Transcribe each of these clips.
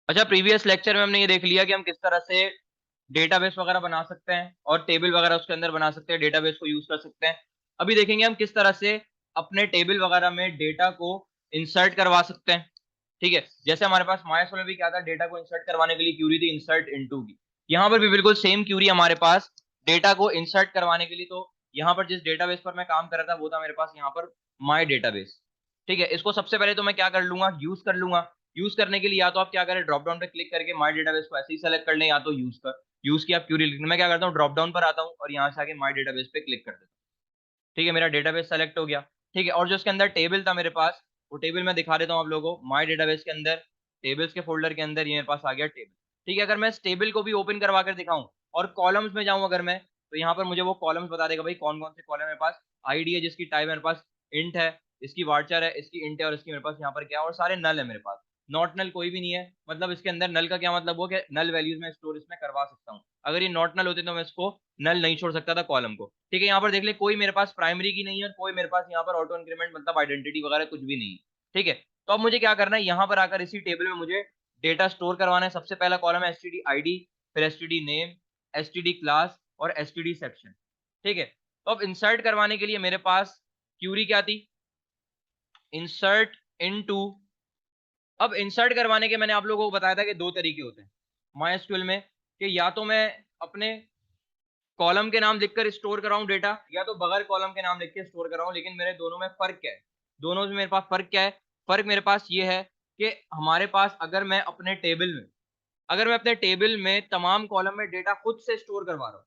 अच्छा, previous lecture में हमने ये देख लिया कि हम किस तरह से डेटाबेस वगैरह बना सकते हैं और टेबल वगैरह उसके अंदर बना सकते हैं, डेटाबेस को यूज कर सकते हैं। अभी देखेंगे हम किस तरह से अपने टेबल वगैरह में डेटा को इंसर्ट करवा सकते हैं। ठीक है, जैसे हमारे पास माइस्क्ल में भी क्या था, डेटा को इंसर्ट करवाने के लिए क्यूरी थी इंसर्ट इनटू की। यहाँ पर भी बिल्कुल सेम क्यूरी हमारे पास डेटा को इंसर्ट करवाने के लिए। तो यहाँ पर जिस डेटाबेस पर मैं काम कर रहा था वो था मेरे पास यहाँ पर माई डेटाबेस। ठीक है, इसको सबसे पहले तो मैं क्या कर लूंगा, यूज कर लूंगा। यूज करने के लिए या तो आप क्या करें, ड्रॉप डाउन पे क्लिक करके माई डेटाबेस को ऐसे ही सेलेक्ट कर लें, या तो यूज की आप क्यूरी लिखना। मैं क्या करता हूँ, ड्रॉप डाउन पर आता हूँ और यहाँ से आके माई डेटाबेस पे क्लिक कर देता हूँ। ठीक है, मेरा डेटाबेस सेलेक्ट हो गया। ठीक है, और जो उसके अंदर टेबल था मेरे पास, वो टेबल मैं दिखा देता हूँ आप लोगों को। माई डेटाबेस के अंदर टेबल्स के फोल्डर के अंदर ये मेरे पास आ गया टेबल। ठीक है, अगर मैं इस टेबल को भी ओपन करवा कर दिखाऊं और कॉलम्स में जाऊं अगर मैं, तो यहाँ पर मुझे वो कॉलम्स बता देगा भाई कौन कौन से कॉलम मेरे पास। आईडी है जिसकी टाइप मेरे पास इंट है, इसकी वार्चर है, इसकी इंट है, और इसकी मेरे पास यहाँ पर क्या है, और सारे नल है मेरे पास। नॉट नल कोई भी नहीं है। मतलब इसके अंदर नल का क्या मतलब हो कि नल वैल्यूज में स्टोर इसमें करवा सकता हूँ। अगर ये नॉट नल होते तो मैं इसको नल नहीं छोड़ सकता था कॉलम को। ठीक है, यहाँ पर देख ले कोई मेरे पास प्राइमरी की नहीं है, कोई मेरे पास यहाँ पर ऑटो इंक्रीमेंट मतलब आइडेंटिटी वगैरह कुछ भी नहीं है। ठीक है, तो अब मुझे क्या करना है, यहाँ पर आकर इसी टेबल में मुझे डेटा स्टोर करवाना है। सबसे पहला कॉलम है एसटीडी आईडी, फिर एसटीडी नेम, एसटीडी क्लास और एसटीडी सेक्शन। ठीक है, तो अब इंसर्ट करवाने के लिए मेरे पास क्यूरी क्या थी, इंसर्ट इनटू। अब इंसर्ट करवाने के मैंने आप लोगों को बताया था कि दो तरीके होते हैं माइस्क्ल में, कि या तो मैं अपने कॉलम के नाम लिखकर स्टोर कराऊं डेटा, या तो बगैर कॉलम के नाम लिख के स्टोर कराऊं। लेकिन मेरे दोनों में फर्क क्या है, दोनों में मेरे पास फर्क क्या है? फर्क मेरे पास ये है कि हमारे पास अगर मैं अपने टेबल में तमाम कॉलम में डेटा खुद से स्टोर करवा रहा हूँ।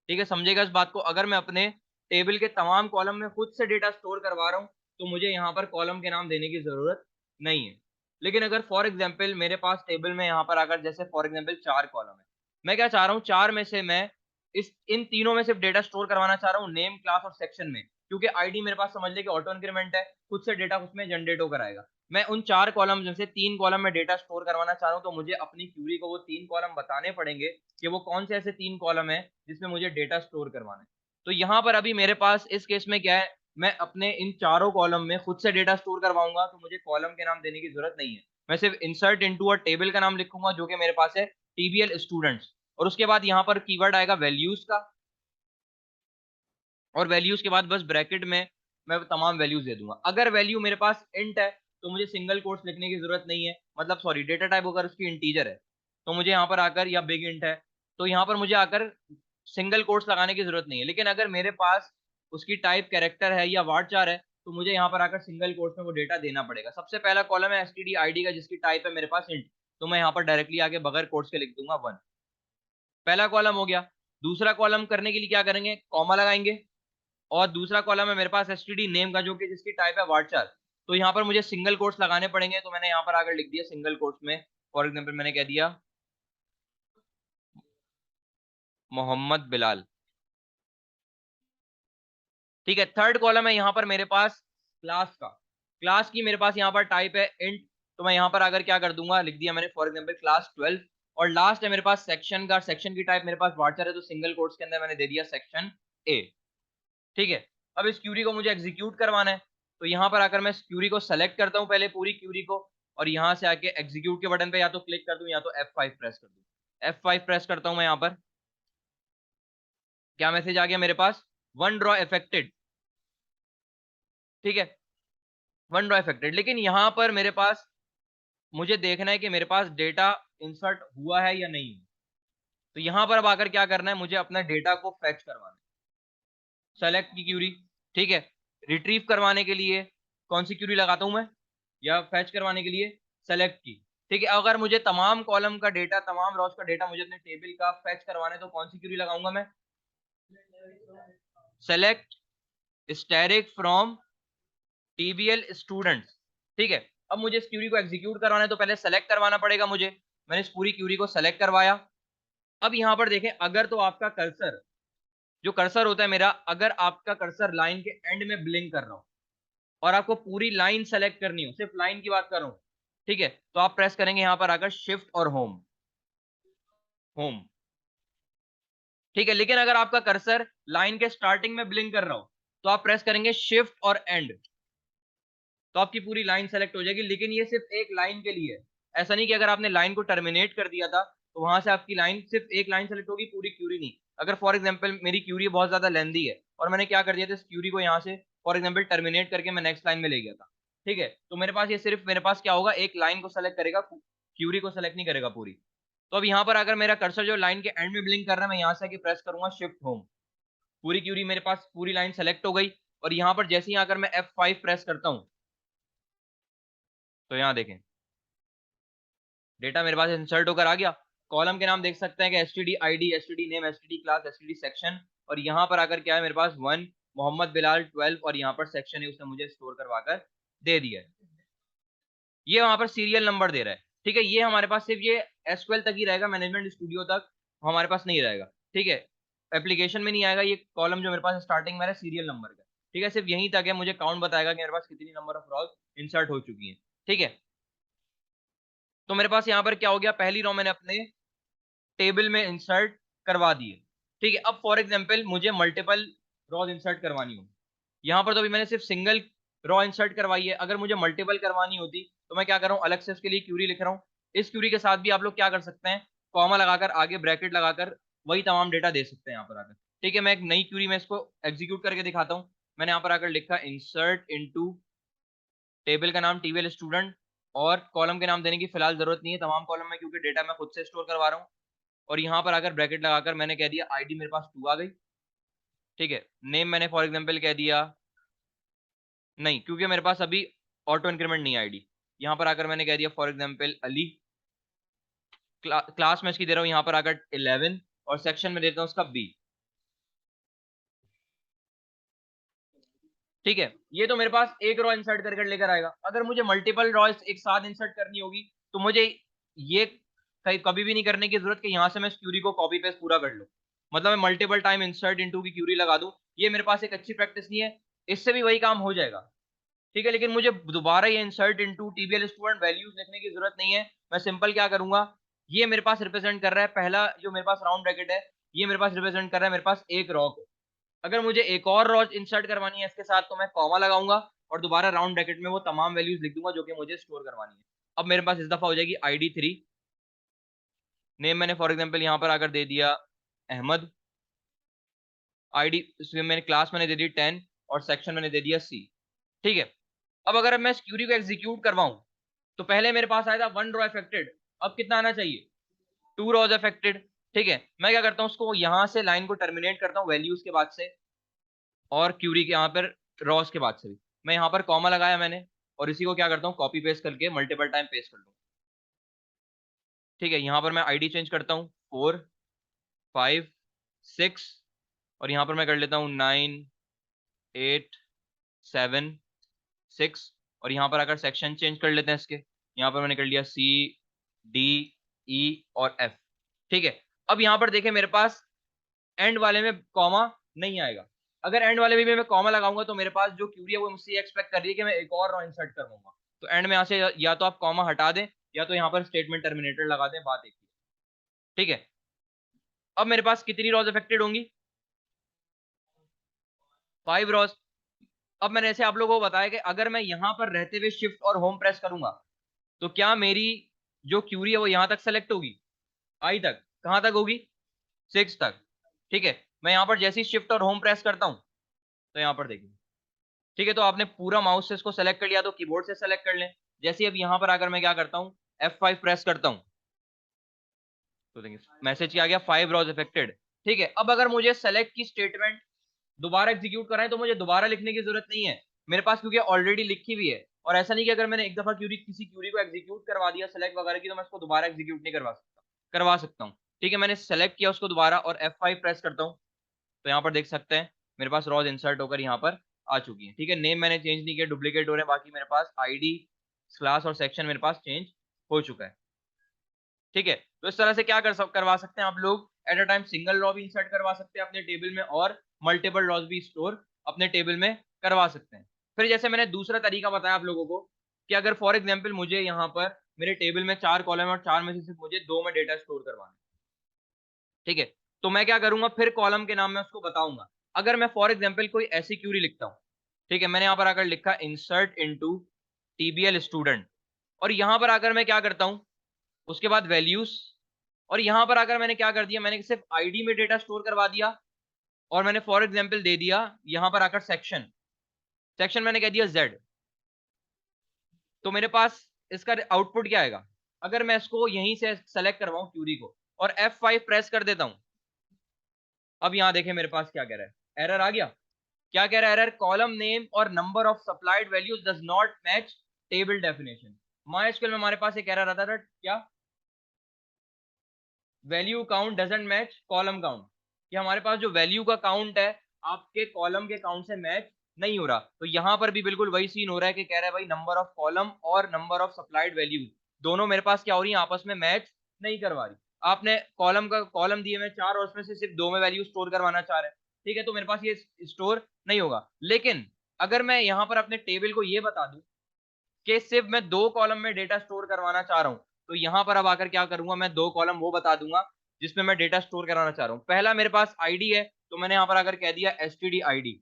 ठीक है, समझेगा इस बात को। अगर मैं अपने टेबल के तमाम कॉलम में खुद से डेटा स्टोर करवा रहा हूँ तो मुझे यहाँ पर कॉलम के नाम देने की जरूरत नहीं है। लेकिन अगर फॉर एग्जाम्पल मेरे पास टेबल में यहाँ पर आकर जैसे फॉर एग्जाम्पल 4 कॉलम है, मैं क्या चाह रहा हूँ, चार में से मैं इस इन तीनों में सिर्फ डेटा स्टोर करवाना चाह रहा हूँ, नेम क्लास और सेक्शन में। क्योंकि आईडी मेरे पास समझ ले कि ऑटो इंक्रीमेंट है, खुद से डेटा उसमें जनरेट होकर आएगा। मैं उन 4 कॉलम में से 3 कॉलम में डेटा स्टोर करवाना चाह रहा हूँ, तो मुझे अपनी क्यूरी को वो 3 कॉलम बताने पड़ेंगे कि वो कौन से ऐसे 3 कॉलम है जिसमें मुझे डेटा स्टोर करवाना है। तो यहाँ पर अभी मेरे पास इस केस में क्या है, मैं अपने इन चारों कॉलम में खुद से डेटा स्टोर करवाऊंगा तो मुझे कॉलम के नाम देने की जरूरत नहीं है। मैं सिर्फ इंसर्ट इनटू अ टेबल का नाम लिखूंगा जो कि मेरे पास है टीबीएल स्टूडेंट्स, और उसके बाद यहाँ पर कीवर्ड आएगा वैल्यूज का, और वैल्यूज के बाद बस ब्रैकेट में मैं तमाम वैल्यूज दे दूंगा। अगर वैल्यू मेरे पास इंट है तो मुझे सिंगल कोट्स लिखने की जरूरत नहीं है, मतलब सॉरी डेटा टाइप अगर उसकी इंटीजर है तो मुझे यहाँ पर आकर, या बिग इंट है तो यहाँ पर मुझे आकर सिंगल कोट्स लगाने की जरूरत नहीं है। लेकिन अगर मेरे पास उसकी टाइप कैरेक्टर है या वार्चर है तो मुझे यहाँ पर आकर सिंगल कोट्स में वो डेटा देना पड़ेगा। सबसे पहला कॉलम है एसटीडी आईडी का जिसकी टाइप है मेरे पास इंट, तो मैं यहाँ पर डायरेक्टली आके बगैर कोट्स के लिख दूंगा 1। पहला कॉलम हो गया। दूसरा कॉलम करने के लिए क्या करेंगे, कॉमा लगाएंगे। और दूसरा कॉलम है मेरे पास एसटीडी नेम का जो कि जिसकी टाइप है वार्चर, तो यहाँ पर मुझे सिंगल कोट्स लगाने पड़ेंगे। तो मैंने यहाँ पर आकर लिख दिया सिंगल कोट्स में, फॉर एग्जाम्पल मैंने कह दिया मोहम्मद बिलाल। ठीक है, थर्ड कॉलम है यहाँ पर मेरे पास क्लास का। क्लास की मेरे पास यहाँ पर टाइप है इंट, तो मैं यहाँ पर आकर क्या कर दूंगा, लिख दिया मैंने फॉर एग्जाम्पल क्लास 12। और लास्ट है मेरे पास सेक्शन का, सेक्शन की टाइप मेरे पास वार्चर है तो सिंगल कोट्स के अंदर मैंने दे दिया सेक्शन ए। ठीक है, अब इस क्यूरी को मुझे एग्जीक्यूट करवाना है। तो यहाँ पर आकर मैं इस क्यूरी को सेलेक्ट करता हूँ पहले पूरी क्यूरी को, और यहाँ से आके एग्जीक्यूट के बटन पे या तो क्लिक कर दूं या तो F5 प्रेस कर दूं। F5 प्रेस करता हूं मैं यहाँ पर, क्या मैसेज आ गया मेरे पास, वन ड्रॉ इफेक्टेड। ठीक है, वन ड्रॉ इफेक्टेड। लेकिन यहाँ पर मेरे पास मुझे देखना है कि मेरे पास डेटा इंसर्ट हुआ है या नहीं। तो यहाँ पर अब आकर क्या करना है, मुझे अपना डेटा को फैच करवाना है। सेलेक्ट की क्यूरी। ठीक है, रिट्रीव करवाने के लिए कौन सी क्यूरी लगाता हूं मैं, या फैच करवाने के लिए सेलेक्ट की। ठीक है, अगर मुझे तमाम कॉलम का डेटा, तमाम रॉस का डेटा मुझे अपने टेबल का फैच करवाना है तो कौन सी क्यूरी लगाऊंगा मैं, सेलेक्ट स्टैटिक फ्रॉम टीबीएल स्टूडेंट्स। ठीक है, अब मुझे इस क्यूरी को एग्जीक्यूट करवाना है तो पहले सेलेक्ट करवाना पड़ेगा मुझे। मैंने इस पूरी क्यूरी को सेलेक्ट करवाया। अब यहाँ पर देखें, अगर तो आपका कर्सर, जो कर्सर होता है मेरा, अगर आपका कर्सर लाइन के एंड में ब्लिंक कर रहा हो और आपको पूरी लाइन सेलेक्ट करनी हो, सिर्फ लाइन की बात कर रहा हूं, ठीक है, तो आप प्रेस करेंगे यहां पर आकर शिफ्ट और होम, होम। ठीक है, लेकिन अगर आपका कर्सर लाइन के स्टार्टिंग में ब्लिंक कर रहा हो तो आप प्रेस करेंगे शिफ्ट और एंड, तो आपकी पूरी लाइन सेलेक्ट हो जाएगी। लेकिन ये सिर्फ एक लाइन के लिए है, ऐसा नहीं कि अगर आपने लाइन को टर्मिनेट कर दिया था तो वहां से आपकी लाइन सिर्फ एक लाइन सेलेक्ट होगी, पूरी क्यूरी नहीं। अगर फॉर एग्जाम्पल मेरी क्यूरी बहुत ज्यादा लेंदी है और मैंने क्या कर दिया था, इस क्यूरी को यहाँ से फॉर एग्जाम्पल टर्मिनेट करके मैं नेक्स्ट लाइन में ले गया था, ठीक है, तो मेरे पास ये सिर्फ मेरे पास क्या होगा, एक लाइन को सेलेक्ट करेगा, क्यूरी को सेलेक्ट नहीं करेगा पूरी। तो अब यहाँ पर अगर मेरा कर्सर जो लाइन के एंड में ब्लिंक कर रहा है, मैं यहाँ से आके प्रेस करूंगा शिफ्ट होम, पूरी क्यूरी मेरे पास पूरी लाइन सेलेक्ट हो गई। और यहाँ पर जैसे ही आकर मैं F5 प्रेस करता हूँ तो यहाँ देखें डेटा मेरे पास इंसर्ट होकर आ गया। कॉलम के नाम देख सकते हैं कि STD ID, STD name, STD class, STD section, और यहाँ पर आकर क्या है मेरे पास 1 मोहम्मद बिलाल 12 और यहाँ पर सेक्शन है उसने मुझे स्टोर करवा कर दे दिया है। ये वहां पर सीरियल नंबर दे रहा है, ठीक है। ये हमारे पास सिर्फ ये एसक्यूएल तक ही रहेगा, मैनेजमेंट स्टूडियो तक हमारे पास नहीं रहेगा, ठीक है, एप्लीकेशन में नहीं आएगा। ये कॉलम जो मेरे पास स्टार्टिंग में है सीरियल नंबर का, ठीक है, सिर्फ यहीं तक है, मुझे काउंट बताएगा कि मेरे पास कितनी नंबर ऑफ रॉज इंसर्ट हो चुकी है, ठीक है। तो मेरे पास यहाँ पर क्या हो गया, पहली रो मैंने अपने टेबल में इंसर्ट करवा दिए, ठीक है। अब फॉर एग्जांपल मुझे मल्टीपल रॉज इंसर्ट करवानी हो, यहाँ पर तो अभी मैंने सिर्फ सिंगल रॉ इंसर्ट करवाई है, अगर मुझे मल्टीपल करवानी होती तो मैं क्या कर रहा हूँ, अलग से उसके लिए क्यूरी लिख रहा हूँ। इस क्यूरी के साथ भी आप लोग क्या कर सकते हैं, कॉमा लगाकर आगे ब्रैकेट लगाकर वही तमाम डेटा दे सकते हैं यहाँ पर आकर, ठीक है। मैं एक नई क्यूरी में इसको एग्जीक्यूट करके दिखाता हूँ। मैंने यहाँ पर आकर लिखा इंसर्ट इनटू, टेबल का नाम टीबीएल स्टूडेंट, और कॉलम के नाम देने की फिलहाल जरूरत नहीं है तमाम कॉलम में, क्योंकि डेटा मैं खुद से स्टोर करवा रहा हूँ। और यहाँ पर आकर ब्रैकेट लगाकर मैंने कह दिया आईडी मेरे पास 2 आ गई, ठीक है। नेम मैंने फॉर एग्जाम्पल कह दिया नहीं, क्योंकि मेरे पास अभी ऑटो इंक्रीमेंट नहीं है आईडी। यहाँ पर आकर मैंने कह दिया फॉर एग्जाम्पल अली। क्लास में इसकी दे रहा हूँ यहाँ पर आकर 11 और सेक्शन में देता हूँ उसका बी, ठीक है। ये तो मेरे पास एक रॉ इंसर्ट करके लेकर आएगा। अगर मुझे मल्टीपल रॉ एक साथ इंसर्ट करनी होगी तो मुझे ये कभी भी नहीं करने की जरूरत कि यहाँ से मैं इस क्यूरी को कॉपी पेस्ट पूरा कर लूँ, मतलब मैं मल्टीपल टाइम इंसर्ट इनटू की क्यूरी लगा दूं। ये मेरे पास एक अच्छी प्रैक्टिस नहीं है, इससे भी वही काम हो जाएगा, ठीक है। लेकिन मुझे दोबारा ये इंसर्ट इनटू टीबीएल स्टूडेंट वैल्यूज लिखने की जरूरत नहीं है। मैं सिंपल क्या करूंगा, ये मेरे पास रिप्रेजेंट कर रहा है, पहला जो मेरे पास राउंड ब्रैकेट है ये मेरे पास रिप्रेजेंट कर रहा है मेरे पास एक रॉ को। अगर मुझे एक और रॉ इंसर्ट करवानी है इसके साथ तो मैं कॉमा लगाऊंगा और दोबारा राउंड ब्रैकेट में वो तमाम वैल्यूज लिख दूंगा जो कि मुझे स्टोर करवानी है। अब मेरे पास इस दफा हो जाएगी ID 3, नेम मैंने फॉर एग्जाम्पल यहाँ पर आकर दे दिया अहमद, आईडी मैंने क्लास मैंने दे दी 10 और सेक्शन मैंने दे दिया C, ठीक है। अब अगर मैं इस क्यूरी को एग्जीक्यूट करवाऊं तो पहले मेरे पास आया था 1 रॉ अफेक्टेड, अब कितना आना चाहिए, 2 रॉज अफेक्टेड, ठीक है। मैं क्या करता हूँ उसको यहाँ से लाइन को टर्मिनेट करता हूँ वैल्यूज के बाद से और क्यूरी के यहाँ पर रॉस के बाद से भी मैं यहाँ पर कॉमा लगाया मैंने, और इसी को क्या करता हूँ कॉपी पेस्ट करके मल्टीपल टाइम पेस्ट कर लूँ, ठीक है। यहाँ पर मैं आईडी चेंज करता हूँ 4 5 6 और यहाँ पर मैं कर लेता हूँ 9 8 7 6 और यहाँ पर अगर सेक्शन चेंज कर लेते हैं इसके, यहाँ पर मैंने कर लिया C D E और F, ठीक है। अब यहाँ पर देखें मेरे पास एंड वाले में कॉमा नहीं आएगा। अगर एंड वाले में मैं कॉमा लगाऊंगा तो मेरे पास जो क्यूरी है वो मुझसे एक्सपेक्ट कर रही है कि मैं एक और रॉ इंसर्ट करूंगा। तो एंड में यहाँ से या तो आप कॉमा हटा दें या तो यहाँ पर स्टेटमेंट टर्मिनेटर लगा दें, बात एक ही, ठीक है। अब मेरे पास कितनी रॉज अफेक्टेड होंगी, 5 रॉज। अब मैंने ऐसे आप लोगों को बताया कि अगर मैं यहाँ पर रहते हुए शिफ्ट और होम प्रेस करूंगा तो क्या मेरी जो क्यूरी है वो यहाँ तक सेलेक्ट होगी, आई तक, कहाँ तक होगी, 6 तक, ठीक है। मैं यहाँ पर जैसे ही शिफ्ट और होम प्रेस करता हूँ तो यहाँ पर देखिए, ठीक है। तो आपने पूरा माउस से इसको सेलेक्ट कर लिया तो कीबोर्ड से सेलेक्ट कर लें। जैसे अब यहाँ पर आकर मैं क्या करता हूँ F5 प्रेस करता हूँ तो देखिए मैसेज क्या आ गया, 5 रॉज अफेक्टेड, ठीक है। अब अगर मुझे सेलेक्ट की स्टेटमेंट दोबारा एग्जीक्यूट कराएं तो मुझे दोबारा लिखने की जरूरत नहीं है, मेरे पास क्योंकि ऑलरेडी लिखी हुई है। और ऐसा नहीं कि अगर मैंने एक दफा किसी क्यूरी को एग्जीक्यूट करवा दिया सेलेक्ट वगैरह की तो मैं उसको दोबारा एग्जीक्यूट नहीं करवा सकता हूँ, ठीक है। मैंने सेलेक्ट किया उसको दोबारा और F5 प्रेस करता हूँ तो यहाँ पर देख सकते हैं मेरे पास रॉज इंसर्ट होकर यहाँ पर आ चुकी है, ठीक है। नेम मैंने चेंज नहीं किया, डुप्लीकेट हो रहे हैं, बाकी मेरे पास आईडी क्लास और सेक्शन मेरे पास चेंज हो चुका है, ठीक है। तो इस तरह से क्या करवा सकते हैं आप लोग, at a time single raw भी इंसर्ट करवा सकते हैं अपने टेबल में और मल्टीपल रॉज भी स्टोर अपने टेबल में करवा सकते हैं। फिर जैसे मैंने दूसरा तरीका बताया आप लोगों को कि अगर फॉर एग्जाम्पल मुझे यहाँ पर मेरे टेबल में 4 कॉलम और 4 में से सिर्फ मुझे 2 में डेटा स्टोर करवाना है, ठीक है। तो मैं क्या करूंगा, फिर कॉलम के नाम में उसको बताऊंगा। अगर मैं फॉर एग्जाम्पल कोई ऐसी क्यूरी लिखता हूँ, ठीक है, मैंने यहाँ पर आकर लिखा इंसर्ट इनटू टीबीएल स्टूडेंट और यहां पर आकर मैं क्या करता हूं, उसके बाद वैल्यूज, और यहां पर आकर मैंने क्या कर दिया, मैंने सिर्फ आईडी में डेटा स्टोर करवा दिया, और मैंने फॉर एग्जाम्पल दे दिया यहां पर आकर सेक्शन, सेक्शन मैंने कह दिया जेड। तो मेरे पास इसका आउटपुट क्या आएगा, अगर मैं इसको यहीं से सेलेक्ट करवाऊं क्यूरी को और F5 प्रेस कर देता हूं, अब यहां देखें मेरे पास क्या कह रहा है, एरर आ गया। क्या कह रहा है एरर, कॉलम नेम और number of supplied values does not match table definition. MySQL में हमारे पास एक एरर आता था क्या, value count doesn't match column count, कि हमारे पास जो वैल्यू का काउंट है आपके कॉलम के काउंट से मैच नहीं हो रहा। तो यहां पर भी बिल्कुल वही सीन हो रहा है कि कह रहा है भाई नंबर ऑफ कॉलम और नंबर ऑफ सप्लाइड वैल्यूज दोनों मेरे पास क्या हो रही है, आपस में मैच नहीं करवा रही। आपने कॉलम दिए में 4 और उसमें से सिर्फ 2 में वैल्यू स्टोर करवाना चाह रहे हैं, ठीक है, तो मेरे पास ये स्टोर नहीं होगा। लेकिन अगर मैं यहां पर अपने टेबल को ये बता दूं कि सिर्फ मैं 2 कॉलम में डेटा स्टोर करवाना चाह रहा हूं, तो यहां पर अब आकर क्या करूंगा, मैं 2 कॉलम वो बता दूंगा जिसमें मैं डेटा स्टोर कराना चाह रहा हूं। पहला मेरे पास आईडी है, तो मैंने यहां पर आकर कह दिया एसटीडी आईडी।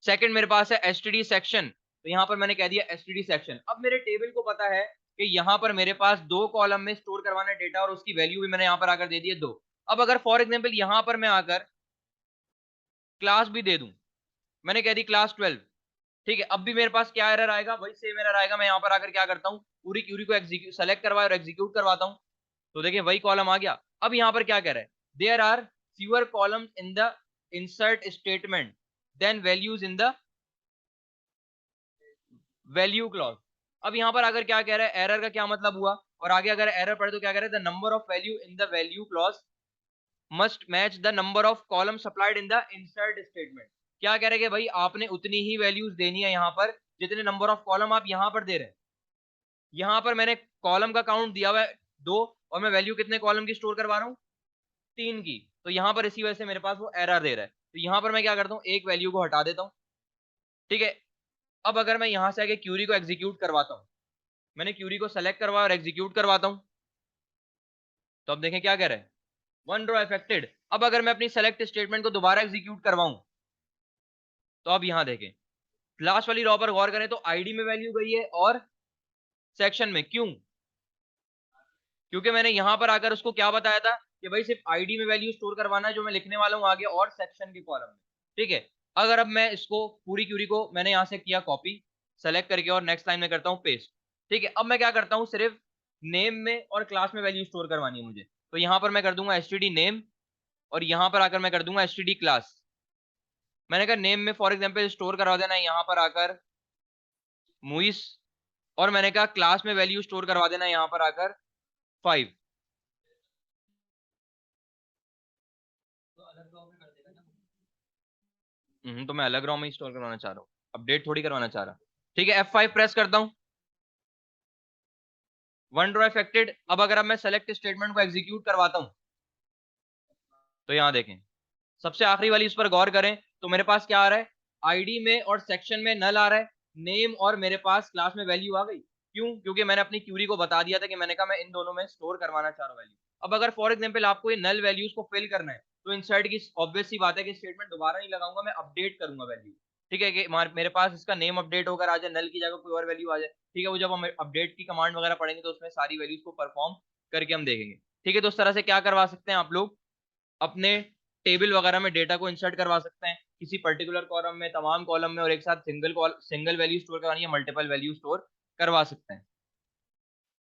सेकंड मेरे पास है एसटीडी सेक्शन, तो यहां पर मैंने कह दिया एसटीडी सेक्शन। अब मेरे टेबल को पता है कि यहां पर मेरे पास 2 कॉलम में स्टोर करवाना डेटा और उसकी वैल्यू भी मैंने यहां पर आकर दे दी है 2। अब अगर फॉर एग्जाम्पल यहां पर मैं आकर क्लास भी दे दूं, मैंने कह दी क्लास 12, ठीक है, अब भी मेरे पास क्या एरर आएगा, वही सेम एरर आएगा। मैं यहाँ पर आकर क्या करता हूँ, पूरी क्यूरी को एग्जीक्यूट सेलेक्ट करवा और एग्जीक्यूट करवाता हूँ, तो देखिए वही कॉलम आ गया। अब यहाँ पर क्या कह रहा है, there are fewer columns in the insert statement then values in the value clause. अब यहाँ पर अगर क्या कह रहा है, एरर का क्या मतलब हुआ, और आगे अगर एरर पड़े तो क्या कह रहा है, the number of value in the value clause must match the number of column supplied in the insert statement. क्या कह रहे हैं कि भाई आपने उतनी ही वैल्यूज देनी है यहाँ पर जितने नंबर ऑफ कॉलम आप यहाँ पर दे रहे हैं। यहाँ पर मैंने कॉलम का काउंट दिया हुआ है 2, और मैं वैल्यू कितने कॉलम की स्टोर करवा रहा हूँ, 3 की। तो यहाँ पर इसी वजह से मेरे पास वो एरर दे रहा है। तो यहाँ पर मैं क्या करता हूँ, एक वैल्यू को हटा देता हूँ, ठीक है। अब अगर मैं यहाँ से आगे क्यूरी को एग्जीक्यूट करवाता हूँ, मैंने क्यूरी को सेलेक्ट करवाया और एग्जीक्यूट करवाता हूँ, तो अब देखें क्या कह रहा है, 1 रो अफेक्टेड। अब अगर मैं अपनी सेलेक्ट स्टेटमेंट को दोबारा एग्जीक्यूट करवाऊं, तो अब यहाँ देखें लास्ट वाली रो पर गौर करें तो आईडी में वैल्यू गई है और सेक्शन में। क्यों, क्योंकि मैंने यहां पर आकर उसको क्या बताया था कि भाई सिर्फ आईडी में वैल्यू स्टोर करवाना है जो मैं लिखने वाला हूं आगे, और सेक्शन के कॉलम में, ठीक है। अगर अब मैं इसको पूरी क्यूरी को मैंने यहां से किया कॉपी सेलेक्ट करके और नेक्स्ट लाइन में करता हूं पेस्ट, ठीक है। अब मैं क्या करता हूं, सिर्फ नेम में और क्लास में वैल्यू स्टोर करवानी है मुझे, तो यहां पर मैं कर दूंगा एसटीडी नेम, और यहां पर आकर मैं कर दूंगा एसटीडी क्लास। मैंने कहा नेम में फॉर एग्जांपल स्टोर करवा देना है यहां पर आकर मुइस, और मैंने कहा क्लास में वैल्यू स्टोर करवा देना है यहां पर आकर 5। तो मैं अलग रॉम में इंस्टॉल करवाना चाह रहा हूँ, अपडेट थोड़ी करवाना चाह रहा। ठीक है, F5 प्रेस करता हूँ, 1 रो अफेक्टेड। अब अगर मैं सेलेक्ट स्टेटमेंट को एग्जीक्यूट करवाता हूँ, तो यहाँ देखें सबसे आखिरी वाली, इस पर गौर करें तो मेरे पास क्या आ रहा है, आईडी में और सेक्शन में नल आ रहा है, नेम और मेरे पास क्लास में वैल्यू आ गई। क्यों, क्योंकि मैंने अपनी क्यूरी को बता दिया था कि मैंने कहा मैं इन दोनों में स्टोर करवाना चाह रहा हूँ वैल्यू। अब अगर फॉर एग्जांपल आपको ये नल वैल्यूज को फिल करना है, तो इंसर्ट की ऑब्वियस सी बात है कि स्टेटमेंट दोबारा नहीं लगाऊंगा, मैं अपडेट करूंगा वैल्यू, ठीक है, कि मेरे पास इसका नेम अपडेट होकर आ जाए, नल की जगह कोई और वैल्यू आ जाए, ठीक है। वो जब हम अपडेट की कमांड वगैरह पढ़ेंगे तो उसमें सारी वैल्यूज को परफॉर्म करके हम देखेंगे, ठीक है। तो उस तरह से क्या करवा सकते हैं आप लोग, अपने टेबल वगैरह में डेटा को इंसर्ट करवा सकते हैं, किसी पर्टिकुलर कॉलम में, तमाम कॉलम में, और एक साथ सिंगल वैल्यू स्टोर करवानी है, मल्टीपल वैल्यू स्टोर करवा सकते हैं।